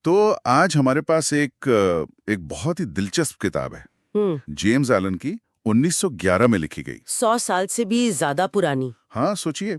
तो आज हमारे पास एक बहुत ही दिलचस्प किताब है, जेम्स एलन की, 1911 में लिखी गई। 100 साल से भी ज्यादा पुरानी। हाँ, सोचिए,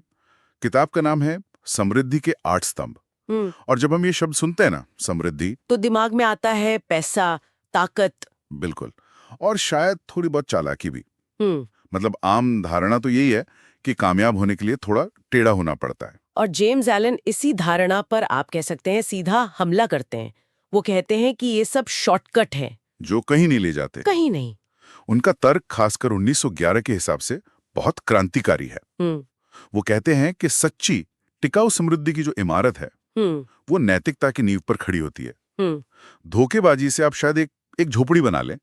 किताब का नाम है समृद्धि के 8 स्तंभ। और जब हम ये शब्द सुनते हैं ना, समृद्धि, तो दिमाग में आता है पैसा, ताकत। बिल्कुल, और शायद थोड़ी बहुत चालाकी भी। हम्म मतलब आम धारणा तो यही है कि कामयाब होने के लिए थोड़ा टेढ़ा होना पड़ता है। और जेम्स एलन इसी धारणा पर, आप कह सकते हैं, सीधा हमला करते हैं। वो कहते हैं कि ये सब शॉर्टकट है, जो कहीं नहीं ले जाते। कहीं नहीं। उनका तर्क खासकर 1911 के हिसाब से बहुत क्रांतिकारी है। वो कहते हैं कि सच्ची टिकाऊ समृद्धि की जो इमारत है, वो नैतिकता की नींव पर खड़ी होती है। धोखेबाजी से आप शायद एक झोपड़ी बना लें,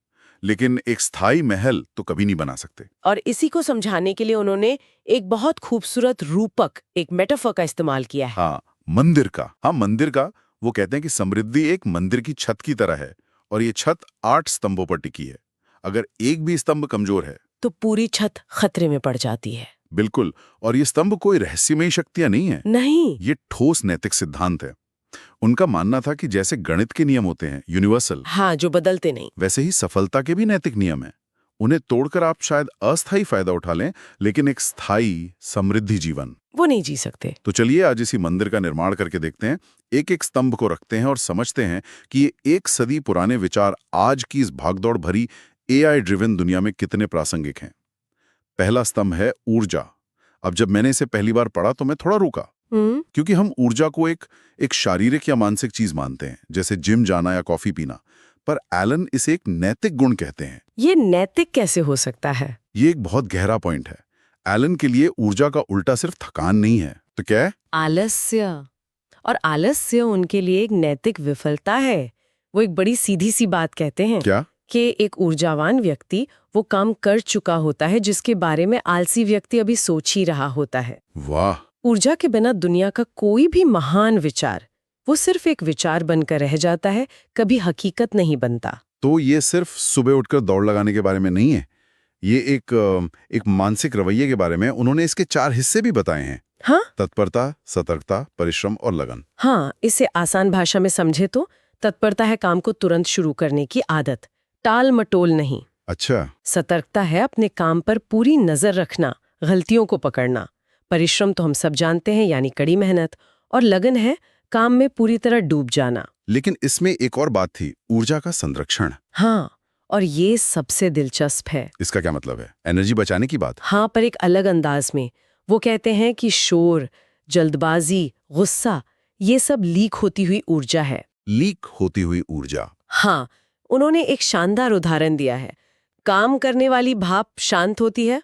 लेकिन एक स्थायी महल तो कभी नहीं बना सकते। और इसी को समझाने के लिए उन्होंने एक बहुत खूबसूरत रूपक, एक मेटाफर का इस्तेमाल किया है। हाँ, मंदिर का। हाँ, मंदिर का। वो कहते हैं कि समृद्धि एक मंदिर की छत की तरह है, और ये छत 8 स्तंभों पर टिकी है। अगर एक भी स्तंभ कमजोर है तो पूरी छत खतरे में पड़ जाती है। बिल्कुल। और ये स्तंभ कोई रहस्यमयी शक्तियां नहीं है, नहीं, ये ठोस नैतिक सिद्धांत है। उनका मानना था कि जैसे गणित के नियम होते हैं, यूनिवर्सल, हाँ, जो बदलते नहीं, वैसे ही सफलता के भी नैतिक नियम हैं। उन्हें तोड़कर आप शायद अस्थायी फायदा उठा लें, लेकिन एक स्थायी समृद्धि जीवन वो नहीं जी सकते। तो चलिए आज इसी मंदिर का निर्माण करके देखते हैं। एक एक स्तंभ को रखते हैं और समझते हैं कि ये 1 सदी पुराने विचार आज की इस भागदौड़ भरी AI ड्रिवन दुनिया में कितने प्रासंगिक हैं। पहला स्तंभ है ऊर्जा। अब जब मैंने इसे पहली बार पढ़ा तो मैं थोड़ा रुका, क्योंकि हम ऊर्जा को एक शारीरिक या मानसिक चीज मानते हैं, जैसे जिम जाना या कॉफी पीना। पर एलन इसे एक नैतिक गुण कहते हैं। ये नैतिक कैसे हो सकता है? ये एक बहुत गहरा पॉइंट है। एलन के लिए ऊर्जा का उल्टा सिर्फ थकान नहीं है, तो क्या है? आलस्य। और आलस्य उनके लिए एक नैतिक विफलता है। वो एक बड़ी सीधी सी बात कहते हैं। क्या? कि एक ऊर्जावान व्यक्ति वो काम कर चुका होता है जिसके बारे में आलसी व्यक्ति अभी सोच ही रहा होता है। वाह! ऊर्जा के बिना दुनिया का कोई भी महान विचार वो सिर्फ एक विचार बनकर रह जाता है, कभी हकीकत नहीं बनता। तो ये सिर्फ सुबह उठकर दौड़ लगाने के बारे में नहीं है, ये एक मानसिक रवैये के बारे में। उन्होंने इसके 4 हिस्से भी बताए हैं। हाँ, तत्परता, सतर्कता, परिश्रम और लगन। हाँ, इसे आसान भाषा में समझे तो तत्परता है काम को तुरंत शुरू करने की आदत, टाल मटोल नहीं। अच्छा। सतर्कता है अपने काम पर पूरी नजर रखना, गलतियों को पकड़ना। परिश्रम तो हम सब जानते हैं, यानी कड़ी मेहनत। और लगन है काम में पूरी तरह डूब जाना। लेकिन इसमें एक और बात थी, ऊर्जा का संरक्षण। हाँ, और ये सबसे दिलचस्प है। इसका क्या मतलब है? एनर्जी बचाने की बात? हाँ, पर एक अलग अंदाज में। वो कहते हैं कि शोर, जल्दबाजी, गुस्सा, ये सब लीक होती हुई ऊर्जा है। लीक होती हुई ऊर्जा? हाँ, उन्होंने एक शानदार उदाहरण दिया है। काम करने वाली भाप शांत होती है,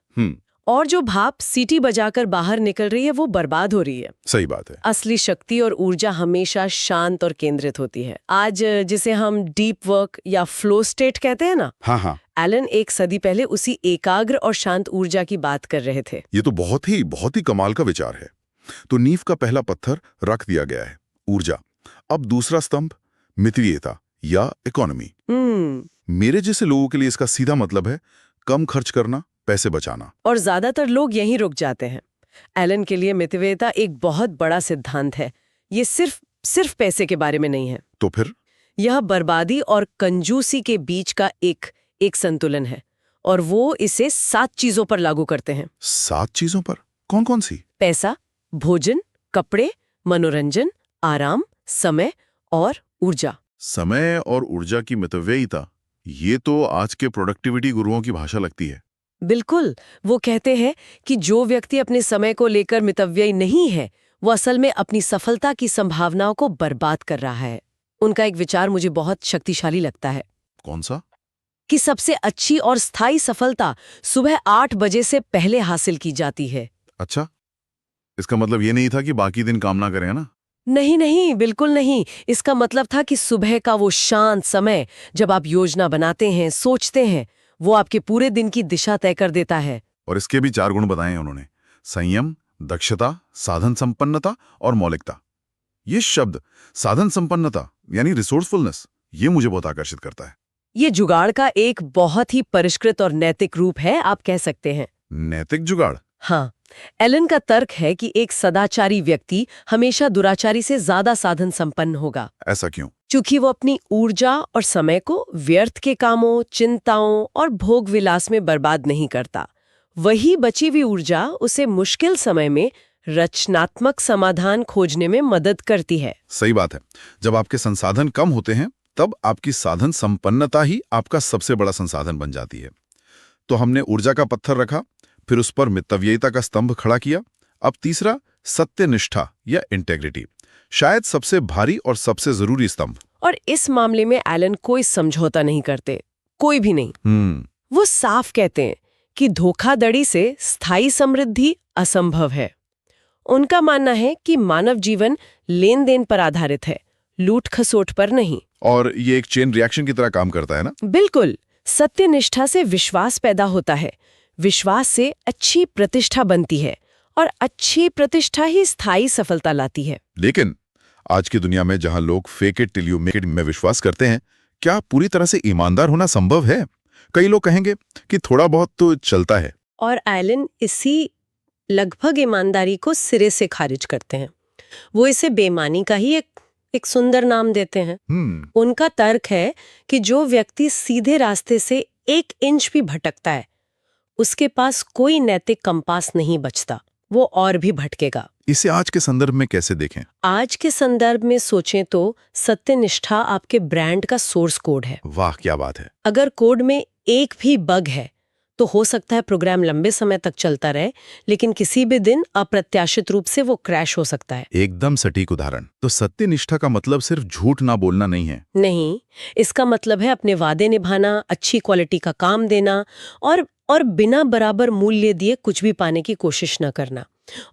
और जो भाप सीटी बजाकर बाहर निकल रही है वो बर्बाद हो रही है। सही बात है। असली शक्ति और ऊर्जा हमेशा शांत और केंद्रित होती है। आज जिसे हम डीप वर्क या फ्लो स्टेट कहते हैं ना, हाँ हाँ, एलन 1 सदी पहले उसी एकाग्र और शांत ऊर्जा की बात कर रहे थे। ये तो बहुत ही कमाल का विचार है। तो नींव का पहला पत्थर रख दिया गया है, ऊर्जा। अब दूसरा स्तंभ, मितव्ययिता या इकोनॉमी। मेरे जैसे लोगों के लिए इसका सीधा मतलब है कम खर्च करना, पैसे बचाना। और ज्यादातर लोग यहीं रुक जाते हैं। एलन के लिए मितव्ययिता एक बहुत बड़ा सिद्धांत है। ये सिर्फ पैसे के बारे में नहीं है। तो फिर? यह बर्बादी और कंजूसी के बीच का एक संतुलन है, और वो इसे 7 चीजों पर लागू करते हैं। 7 चीजों पर? कौन कौन सी? पैसा, भोजन, कपड़े, मनोरंजन, आराम, समय और ऊर्जा। समय और ऊर्जा की मितव्ययिता, ये तो आज के प्रोडक्टिविटी गुरुओं की भाषा लगती है। बिल्कुल। वो कहते हैं कि जो व्यक्ति अपने समय को लेकर मितव्ययी नहीं है, वो असल में अपनी सफलता की संभावनाओं को बर्बाद कर रहा है। उनका एक विचार मुझे बहुत शक्तिशाली लगता है। कौन सा? कि सबसे अच्छी और स्थायी सफलता सुबह 8 बजे से पहले हासिल की जाती है। अच्छा, इसका मतलब ये नहीं था कि बाकी दिन काम ना करें, है ना? नहीं नहीं, बिल्कुल नहीं। इसका मतलब था कि सुबह का वो शांत समय जब आप योजना बनाते हैं, सोचते हैं, वो आपके पूरे दिन की दिशा तय कर देता है। और इसके भी 4 गुण बताए हैं उन्होंने: संयम, दक्षता, साधन संपन्नता और मौलिकता। ये शब्द साधन संपन्नता यानी रिसोर्सफुलनेस, ये मुझे बहुत आकर्षित करता है। ये जुगाड़ का एक बहुत ही परिष्कृत और नैतिक रूप है, आप कह सकते हैं। नैतिक जुगाड़? हाँ, एलन का तर्क है कि एक सदाचारी व्यक्ति हमेशा दुराचारी से ज्यादा साधन संपन्न होगा। ऐसा क्यों? क्योंकि वो अपनी ऊर्जा और समय को व्यर्थ के कामों, चिंताओं और भोग विलास में बर्बाद नहीं करता। वही बची हुई ऊर्जा उसे मुश्किल समय में रचनात्मक समाधान खोजने में मदद करती है। सही बात है। जब आपके संसाधन कम होते हैं तब आपकी साधन संपन्नता ही आपका सबसे बड़ा संसाधन बन जाती है। तो हमने ऊर्जा का पत्थर रखा, फिर उस पर मितव्ययिता का स्तंभ खड़ा किया। अब तीसरा, सत्यनिष्ठा या इंटेग्रिटी, शायद सबसे भारी और सबसे जरूरी स्तंभ। और इस मामले में एलन कोई समझौता नहीं करते, कोई भी नहीं। वो साफ कहते हैं कि धोखाधड़ी से स्थायी समृद्धि असंभव है। उनका मानना है कि मानव जीवन लेन देन पर आधारित है, लूट खसोट पर नहीं। और ये एक चेन रिएक्शन की तरह काम करता है ना? बिल्कुल। सत्यनिष्ठा से विश्वास पैदा होता है, विश्वास से अच्छी प्रतिष्ठा बनती है और अच्छी प्रतिष्ठा ही स्थायी सफलता लाती है। लेकिन आज की दुनिया में जहां लोग fake it till you make it में विश्वास करते हैं, क्या पूरी तरह से ईमानदार होना संभव है? कई लोग कहेंगे कि थोड़ा बहुत तो चलता है। और एलन इसी लगभग ईमानदारी को सिरे से खारिज करते हैं। वो इसे बेईमानी का ही एक सुंदर नाम देते हैं। उनका तर्क है कि जो व्यक्ति सीधे रास्ते से 1 इंच भी भटकता है, उसके पास कोई नैतिक कंपास नहीं बचता, वो और भी भटकेगा। इसे आज के संदर्भ में कैसे देखें? आज के संदर्भ में सोचें तो सत्यनिष्ठा आपके ब्रांड का सोर्स कोड है। वाह, क्या बात है। अगर कोड में एक भी बग है तो हो सकता है प्रोग्राम लंबे समय तक चलता रहे, लेकिन किसी भी दिन अप्रत्याशित रूप से वो क्रैश हो सकता है। एकदम सटीक उदाहरण। तो सत्यनिष्ठा का मतलब सिर्फ झूठ ना बोलना नहीं है। नहीं, इसका मतलब है अपने वादे निभाना, अच्छी क्वालिटी का काम देना और बिना बराबर मूल्य दिए कुछ भी पाने की कोशिश न करना।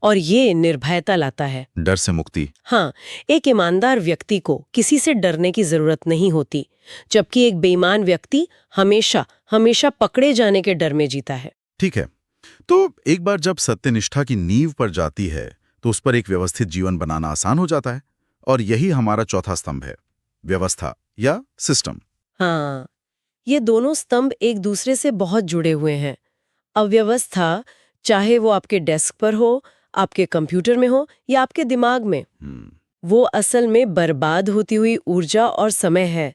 और ये निर्भयता लाता है, डर से मुक्ति। हाँ, एक ईमानदार व्यक्ति को किसी से डरने की जरूरत नहीं होती, जबकि एक बेईमान व्यक्ति हमेशा हमेशा पकड़े जाने के डर में जीता है। ठीक है, तो एक बार जब सत्यनिष्ठा की नींव पर जाती है तो उस पर एक व्यवस्थित जीवन बनाना आसान हो जाता है। और यही हमारा चौथा स्तंभ है, व्यवस्था या सिस्टम। हाँ, ये दोनों स्तंभ एक दूसरे से बहुत जुड़े हुए हैं। अव्यवस्था, चाहे वो आपके डेस्क पर हो, आपके कंप्यूटर में हो या आपके दिमाग में, वो असल में बर्बाद होती हुई ऊर्जा और समय है।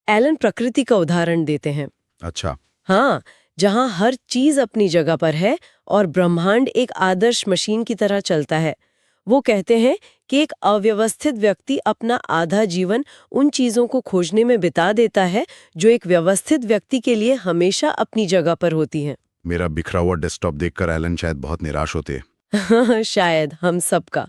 एलन प्रकृति का उदाहरण देते हैं। अच्छा। हाँ, जहाँ हर चीज अपनी जगह पर है और ब्रह्मांड एक आदर्श मशीन की तरह चलता है। वो कहते हैं कि एक अव्यवस्थित व्यक्ति अपना आधा जीवन उन चीजों को खोजने में बिता देता है जो एक व्यवस्थित व्यक्ति के लिए हमेशा अपनी जगह पर होती हैं। मेरा बिखरा हुआ डेस्कटॉप देखकर एलन शायद बहुत निराश होते। शायद हम सबका।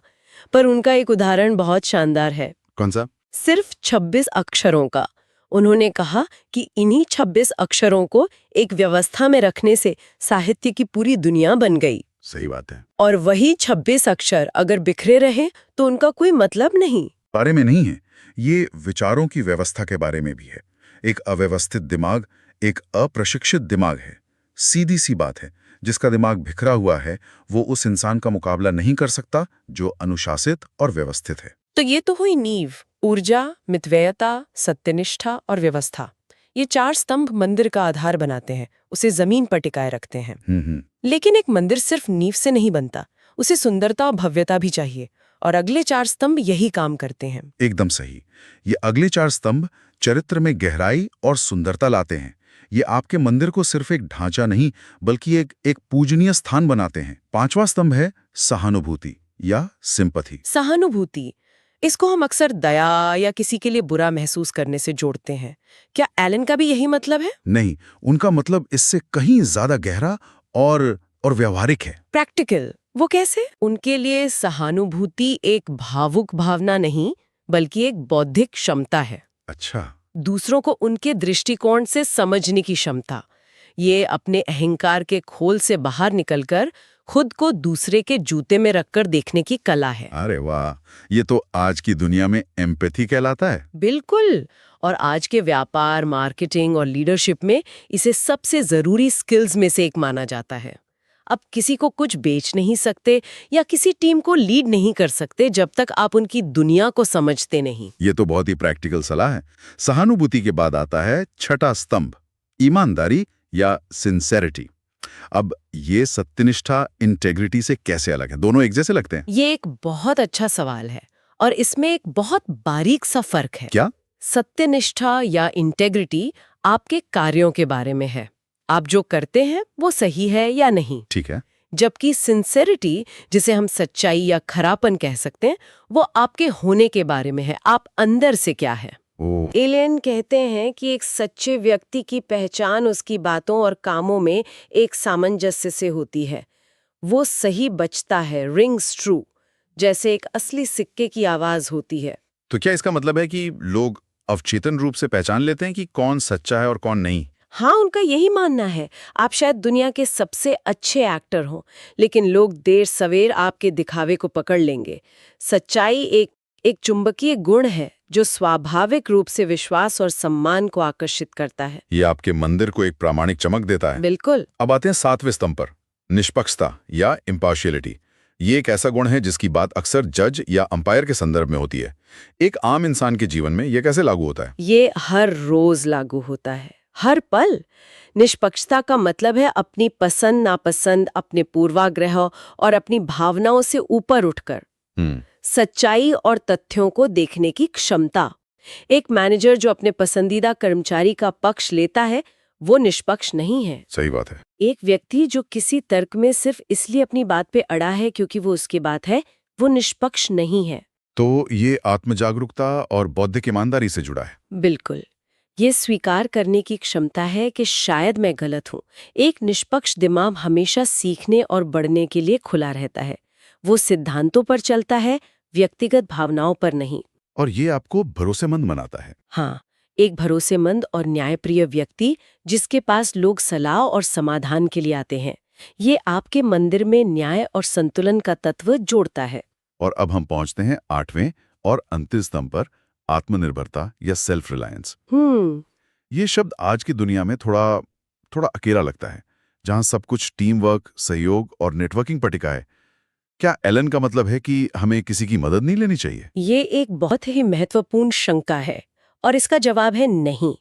पर उनका एक उदाहरण बहुत शानदार है। कौन सा? सिर्फ 26 अक्षरों का। उन्होंने कहा कि इन्हीं 26 अक्षरों को एक व्यवस्था में रखने से साहित्य की पूरी दुनिया बन गई। सही बात है। और वही 26 अक्षर अगर बिखरे रहे तो उनका कोई मतलब नहीं। बारे में नहीं है, ये विचारों की व्यवस्था के बारे में भी है। एक अव्यवस्थित दिमाग एक अप्रशिक्षित दिमाग है। सीधी सी बात है, जिसका दिमाग बिखरा हुआ है वो उस इंसान का मुकाबला नहीं कर सकता जो अनुशासित और व्यवस्थित है। तो ये तो हुई नींव, ऊर्जा, मितव्ययिता, सत्यनिष्ठा और व्यवस्था। ये 4 स्तंभ मंदिर का आधार बनाते हैं, उसे जमीन पर टिकाए रखते हैं। लेकिन एक मंदिर सिर्फ नींव से नहीं बनता, उसे सुंदरता और भव्यता भी चाहिए। और अगले 4 स्तंभ यही काम करते हैं। एकदम सही। ये अगले 4 स्तंभ चरित्र में गहराई और सुंदरता लाते हैं। ये आपके मंदिर को सिर्फ एक ढांचा नहीं बल्कि एक पूजनीय स्थान बनाते हैं। 5वां स्तंभ है सहानुभूति या सिंपैथी। सहानुभूति, इसको हम अक्सर दया या किसी के लिए बुरा महसूस करने से जोड़ते हैं। क्या एलन का भी यही मतलब है? नहीं, उनका मतलब इससे कहीं ज्यादा गहरा और व्यवहारिक है। प्रैक्टिकल। वो कैसे? उनके लिए सहानुभूति एक भावुक भावना नहीं बल्कि एक बौद्धिक क्षमता है। अच्छा। दूसरों को उनके दृष्टिकोण से समझने की क्षमता। ये अपने अहंकार के खोल से बाहर निकलकर खुद को दूसरे के जूते में रखकर देखने की कला है। अरे वाह, ये तो आज की दुनिया में एम्पैथी कहलाता है। बिल्कुल। और आज के व्यापार, मार्केटिंग और लीडरशिप में इसे सबसे जरूरी स्किल्स में से एक माना जाता है। अब किसी को कुछ बेच नहीं सकते या किसी टीम को लीड नहीं कर सकते जब तक आप उनकी दुनिया को समझते नहीं। ये तो बहुत ही प्रैक्टिकल सलाह है। सहानुभूति के बाद आता है 6ठा स्तंभ, ईमानदारी या सिंसेरिटी। अब ये सत्यनिष्ठा इंटेग्रिटी से कैसे अलग है? दोनों एक जैसे लगते हैं? ये एक बहुत अच्छा सवाल है और इसमें एक बहुत बारीक सा फर्क है। क्या? सत्यनिष्ठा या इंटेग्रिटी आपके कार्यों के बारे में है। आप जो करते हैं वो सही है या नहीं। ठीक है। जबकि सिंसेरिटी, जिसे हम सच्चाई या खरापन कह सकते हैं, वो आपके होने के बारे में है। आप अंदर से क्या है। ओ, एलियन कहते हैं कि एक सच्चे व्यक्ति की पहचान उसकी बातों और कामों में एक सामंजस्य से होती है। वो सही बचता है, रिंग्स ट्रू, जैसे एक असली सिक्के की आवाज होती है। तो क्या इसका मतलब है कि लोग अवचेतन रूप से पहचान लेते हैं कि कौन सच्चा है और कौन नहीं? हाँ, उनका यही मानना है। आप शायद दुनिया के सबसे अच्छे एक्टर हो, लेकिन लोग देर सवेर आपके दिखावे को पकड़ लेंगे। सच्चाई एक चुंबकीय गुण है जो स्वाभाविक रूप से विश्वास और सम्मान को आकर्षित करता है। ये आपके मंदिर को एक प्रामाणिक चमक देता है। बिल्कुल। अब आते हैं 7वें स्तंभ पर, निष्पक्षता या इम्पार्शियलिटी। ये एक ऐसा गुण है जिसकी बात अक्सर जज या अंपायर के संदर्भ में होती है। एक आम इंसान के जीवन में यह कैसे लागू होता है? ये हर रोज लागू होता है, हर पल। निष्पक्षता का मतलब है अपनी पसंद नापसंद, अपने पूर्वाग्रह और अपनी भावनाओं से ऊपर उठकर सच्चाई और तथ्यों को देखने की क्षमता। एक मैनेजर जो अपने पसंदीदा कर्मचारी का पक्ष लेता है, वो निष्पक्ष नहीं है। सही बात है। एक व्यक्ति जो किसी तर्क में सिर्फ इसलिए अपनी बात पे अड़ा है क्योंकि वो उसकी बात है, वो निष्पक्ष नहीं है। तो ये आत्मजागरूकता और बौद्धिक ईमानदारी से जुड़ा है। बिल्कुल। ये स्वीकार करने की क्षमता है कि शायद मैं गलत हूँ। एक निष्पक्ष दिमाग हमेशा सीखने और बढ़ने के लिए खुला रहता है। वो सिद्धांतों पर चलता है, व्यक्तिगत भावनाओं पर नहीं। और ये आपको भरोसेमंद बनाता है। हाँ, एक भरोसेमंद और न्यायप्रिय व्यक्ति जिसके पास लोग सलाह और समाधान के लिए आते हैं। ये आपके मंदिर में न्याय और संतुलन का तत्व जोड़ता है। और अब हम पहुंचते हैं 8वें और अंतिम स्तंभ पर, आत्मनिर्भरता या सेल्फ रिलायंस। ये शब्द आज की दुनिया में थोड़ा अकेला लगता है, जहां सब कुछ टीम वर्क, सहयोग और नेटवर्किंग पर टिका है। क्या एलन का मतलब है कि हमें किसी की मदद नहीं लेनी चाहिए? ये एक बहुत ही महत्वपूर्ण शंका है और इसका जवाब है नहीं।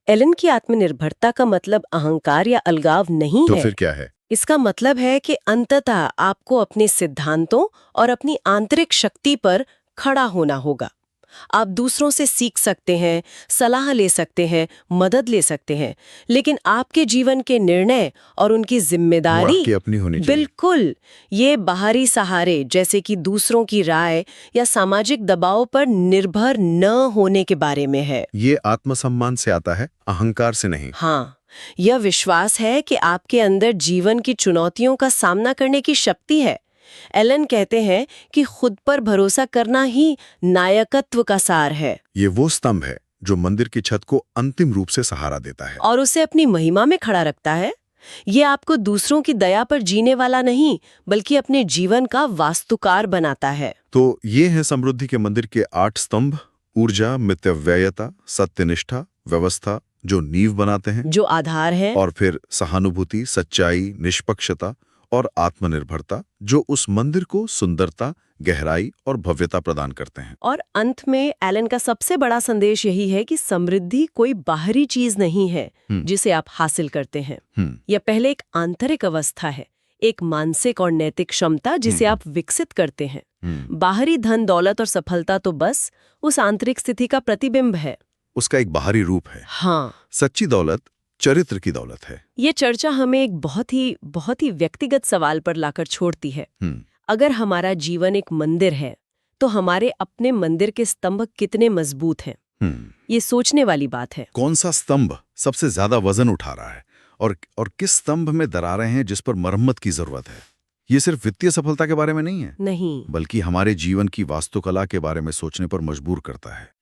एलन की आत्मनिर्भरता का मतलब अहंकार या अलगाव नहीं तो है। फिर क्या है? इसका मतलब है कि अंततः आपको अपने सिद्धांतों और अपनी आंतरिक शक्ति पर खड़ा होना होगा। आप दूसरों से सीख सकते हैं, सलाह ले सकते हैं, मदद ले सकते हैं, लेकिन आपके जीवन के निर्णय और उनकी जिम्मेदारी आपकी अपनी होनी चाहिए। बिल्कुल। ये बाहरी सहारे जैसे कि दूसरों की राय या सामाजिक दबाव पर निर्भर न होने के बारे में है। ये आत्मसम्मान से आता है, अहंकार से नहीं। हाँ, यह विश्वास है कि आपके अंदर जीवन की चुनौतियों का सामना करने की शक्ति है। एलन कहते हैं कि खुद पर भरोसा करना ही नायकत्व का सार है। ये वो स्तंभ है जो मंदिर की छत को अंतिम रूप से सहारा देता है और उसे अपनी महिमा में खड़ा रखता है। ये आपको दूसरों की दया पर जीने वाला नहीं, बल्कि अपने जीवन का वास्तुकार बनाता है। तो ये है समृद्धि के मंदिर के 8 स्तंभ: ऊर्जा, मितव्ययता, सत्यनिष्ठा, व्यवस्था जो नींव बनाते हैं, जो आधार है, और फिर सहानुभूति, सच्चाई, निष्पक्षता और आत्मनिर्भरता जो उस मंदिर को सुंदरता, गहराई और भव्यता प्रदान करते हैं। और अंत में एलन का सबसे बड़ा संदेश यही है कि समृद्धि कोई बाहरी चीज नहीं है जिसे आप हासिल करते हैं। यह पहले एक आंतरिक अवस्था है, एक मानसिक और नैतिक क्षमता जिसे आप विकसित करते हैं। बाहरी धन दौलत और सफलता तो बस उस आंतरिक स्थिति का प्रतिबिंब है, उसका एक बाहरी रूप है। हाँ, सच्ची दौलत चरित्र की दौलत है। ये चर्चा हमें एक बहुत ही व्यक्तिगत सवाल पर लाकर छोड़ती है। अगर हमारा जीवन एक मंदिर है, तो हमारे अपने मंदिर के स्तंभ कितने मजबूत हैं? ये सोचने वाली बात है। कौन सा स्तंभ सबसे ज्यादा वजन उठा रहा है और किस स्तंभ में दरारें हैं जिस पर मरम्मत की जरूरत है? ये सिर्फ वित्तीय सफलता के बारे में नहीं है, नहीं, बल्कि हमारे जीवन की वास्तुकला के बारे में सोचने पर मजबूर करता है।